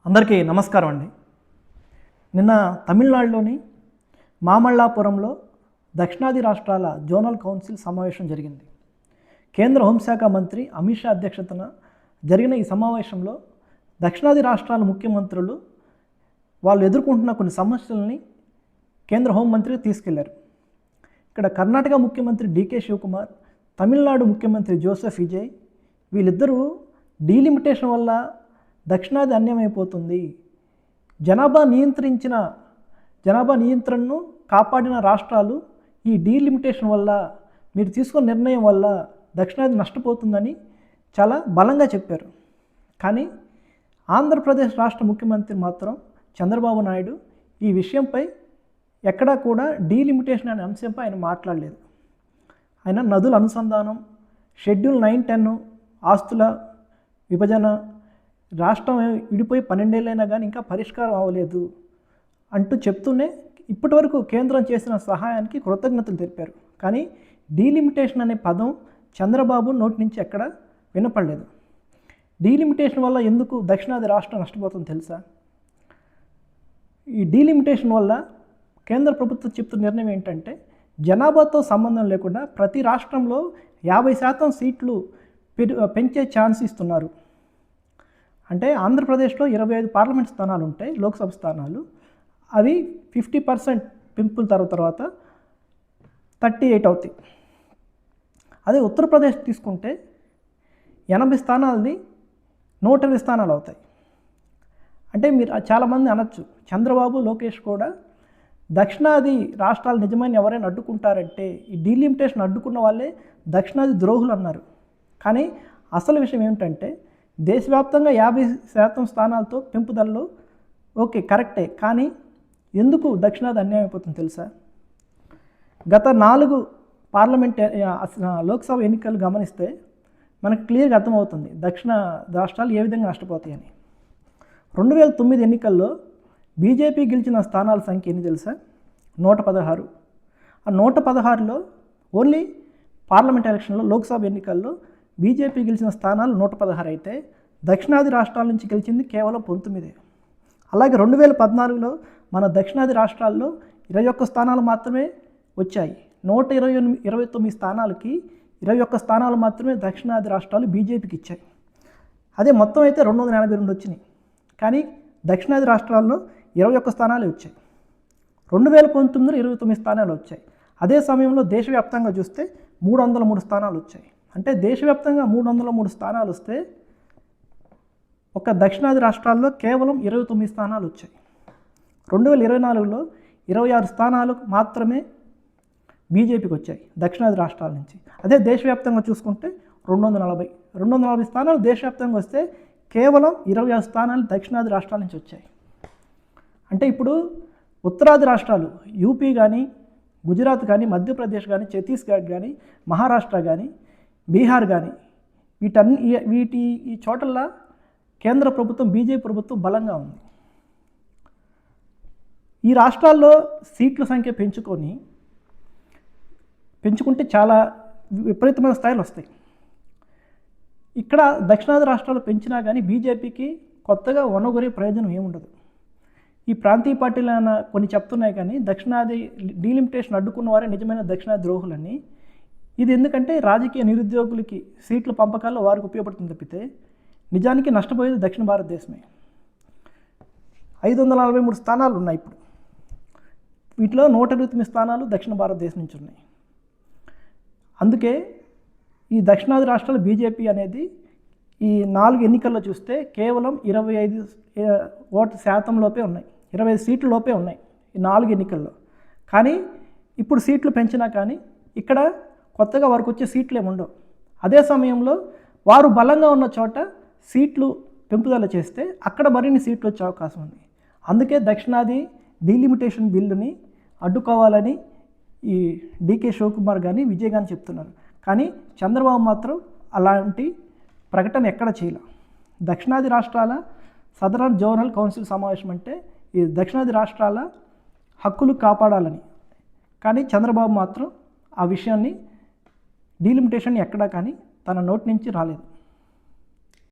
అందరికీ నమస్కారం అండి. నిన్న తమిళనాడులోని మామల్లాపురంలో దక్షిణాది రాష్ట్రాల జోనల్ కౌన్సిల్ సమావేశం జరిగింది. కేంద్ర హోంశాఖ మంత్రి అమిత్ షా అధ్యక్షతన జరిగిన ఈ సమావేశంలో దక్షిణాది రాష్ట్రాల ముఖ్యమంత్రులు వాళ్ళు ఎదుర్కొంటున్న కొన్ని సమస్యలని కేంద్ర హోంమంత్రికి తీసుకెళ్లారు. ఇక్కడ కర్ణాటక ముఖ్యమంత్రి డీకే శివకుమార్, తమిళనాడు ముఖ్యమంత్రి జోసెఫ్ విజయ్ వీళ్ళిద్దరూ డీలిమిటేషన్ వల్ల దక్షిణాది అన్యాయమైపోతుంది, జనాభా నియంత్రణను కాపాడిన రాష్ట్రాలు ఈ డీలిమిటేషన్ వల్ల మీరు తీసుకున్న నిర్ణయం వల్ల దక్షిణాది నష్టపోతుందని చాలా బలంగా చెప్పారు. కానీ ఆంధ్రప్రదేశ్ రాష్ట్ర ముఖ్యమంత్రి మాత్రం చంద్రబాబు నాయుడు ఈ విషయంపై ఎక్కడా కూడా డీలిమిటేషన్ అనే అంశంపై ఆయన మాట్లాడలేదు. ఆయన నదుల అనుసంధానం, షెడ్యూల్ 9, 10 ఆస్తుల విభజన, రాష్ట్రం విడిపోయి 12 ఏళ్ళైనా కానీ ఇంకా పరిష్కారం అవ్వలేదు అంటూ చెప్తూనే ఇప్పటివరకు కేంద్రం చేసిన సహాయానికి కృతజ్ఞతలు తెలిపారు. కానీ డీలిమిటేషన్ అనే పదం చంద్రబాబు నోటి నుంచి ఎక్కడ వినపడలేదు. డీలిమిటేషన్ వల్ల ఎందుకు దక్షిణాది రాష్ట్రం నష్టపోతుందో తెలుసా? ఈ డీలిమిటేషన్ వల్ల కేంద్ర ప్రభుత్వం చెప్తున్న నిర్ణయం ఏంటంటే, జనాభాతో సంబంధం లేకుండా ప్రతి రాష్ట్రంలో 50% సీట్లు పెంచే ఛాన్స్ ఇస్తున్నారు. అంటే ఆంధ్రప్రదేశ్లో 25 పార్లమెంట్ స్థానాలు ఉంటాయి, లోక్సభ స్థానాలు. అవి 50% పెంపుల తర్వాత 38 అవుతాయి. అదే ఉత్తరప్రదేశ్ తీసుకుంటే 80 స్థానాలది 120 స్థానాలు అవుతాయి. అంటే మీరు చాలామంది అనొచ్చు, చంద్రబాబు, లోకేష్ కూడా దక్షిణాది రాష్ట్రాలు నిజమైన ఎవరైనా అడ్డుకుంటారంటే ఈ డీలిమిటేషన్ అడ్డుకున్న వాళ్ళే దక్షిణాది ద్రోహులు అన్నారు. కానీ అసలు విషయం ఏమిటంటే, దేశవ్యాప్తంగా 50% స్థానాలతో పెంపుదలలో ఓకే కరెక్టే, కానీ ఎందుకు దక్షిణాది అన్యాయం అయిపోతుంది తెలుసా? గత 4 పార్లమెంట్ లోక్సభ ఎన్నికలు గమనిస్తే మనకు క్లియర్గా అర్థమవుతుంది దక్షిణ రాష్ట్రాలు ఏ విధంగా నష్టపోతాయని. 2009 ఎన్నికల్లో బీజేపీ గెలిచిన స్థానాల సంఖ్య ఎన్ని తెలుసా? 116. ఆ 116లో ఓన్లీ పార్లమెంట్ ఎలక్షన్లో, లోక్సభ ఎన్నికల్లో బీజేపీ గెలిచిన స్థానాలు 116 అయితే దక్షిణాది రాష్ట్రాల నుంచి గెలిచింది కేవలం 19. అలాగే 2014లో మన దక్షిణాది రాష్ట్రాల్లో 21 స్థానాలు మాత్రమే వచ్చాయి. 129 స్థానాలకి 21 స్థానాలు మాత్రమే దక్షిణాది రాష్ట్రాలు బీజేపీకి ఇచ్చాయి. అదే మొత్తం అయితే 282 వచ్చినాయి. కానీ దక్షిణాది రాష్ట్రాల్లో 21 స్థానాలే వచ్చాయి. 2019లో 29 స్థానాలు వచ్చాయి. అదే సమయంలో దేశవ్యాప్తంగా చూస్తే 303 స్థానాలు వచ్చాయి. అంటే దేశవ్యాప్తంగా 303 స్థానాలు వస్తే ఒక దక్షిణాది రాష్ట్రాల్లో కేవలం 29 స్థానాలు వచ్చాయి. 2024లో 26 స్థానాలు మాత్రమే బీజేపీకి వచ్చాయి దక్షిణాది రాష్ట్రాల నుంచి. అదే దేశవ్యాప్తంగా చూసుకుంటే 240 స్థానాలు దేశవ్యాప్తంగా వస్తే కేవలం 26 స్థానాలు దక్షిణాది రాష్ట్రాల నుంచి వచ్చాయి. అంటే ఇప్పుడు ఉత్తరాది రాష్ట్రాలు యూపీ కానీ, గుజరాత్ కానీ, మధ్యప్రదేశ్ కానీ, ఛత్తీస్గఢ్ కానీ, మహారాష్ట్ర కానీ, బీహార్ కానీ ఈ చోటల్లో కేంద్ర ప్రభుత్వం, బీజేపీ ప్రభుత్వం బలంగా ఉంది. ఈ రాష్ట్రాల్లో సీట్ల సంఖ్య పెంచుకుంటే చాలా విపరీతమైన స్థాయిలు వస్తాయి. ఇక్కడ దక్షిణాది రాష్ట్రాలు పెంచినా కానీ బీజేపీకి కొత్తగా వనగొరే ప్రయోజనం ఏముండదు. ఈ ప్రాంతీయ పార్టీలు కొన్ని చెప్తున్నాయి, కానీ దక్షిణాది డీలిమిటేషన్ అడ్డుకున్న వారే నిజమైన దక్షిణాది ద్రోహులని. ఇది ఎందుకంటే రాజకీయ నిరుద్యోగులకి సీట్ల పంపకాల్లో వారికి ఉపయోగపడుతుంది తప్పితే నిజానికి నష్టపోయేది దక్షిణ భారతదేశమే. 543 స్థానాలు ఉన్నాయి ఇప్పుడు. వీటిలో 129 స్థానాలు దక్షిణ భారతదేశం నుంచి ఉన్నాయి. అందుకే ఈ దక్షిణాది రాష్ట్రాల బీజేపీ అనేది ఈ 4 ఎన్నికల్లో చూస్తే కేవలం 25 ఓటు శాతంలోపే ఉన్నాయి, 25 సీట్ల లోపే ఉన్నాయి ఈ 4 ఎన్నికల్లో. కానీ ఇప్పుడు సీట్లు పెంచినా కానీ ఇక్కడ కొత్తగా వారికి వచ్చే సీట్లు ఏమి ఉండవు. అదే సమయంలో వారు బలంగా ఉన్న చోట సీట్లు పెంపుదల చేస్తే అక్కడ మరిన్ని సీట్లు వచ్చే అవకాశం ఉంది. అందుకే దక్షిణాది డీలిమిటేషన్ బిల్లుని అడ్డుకోవాలని ఈ డీకే శివకుమార్ కానీ, విజయ్ కానీ చెప్తున్నారు. కానీ చంద్రబాబు మాత్రం అలాంటి ప్రకటన ఎక్కడ చేయలే. దక్షిణాది రాష్ట్రాల సదరన్ జోనల్ కౌన్సిల్ సమావేశం అంటే ఈ దక్షిణాది రాష్ట్రాల హక్కులు కాపాడాలని. కానీ చంద్రబాబు మాత్రం ఆ విషయాన్ని డీలిమిటేషన్ ఎక్కడా కానీ తన నోటి నుంచి రాలేదు.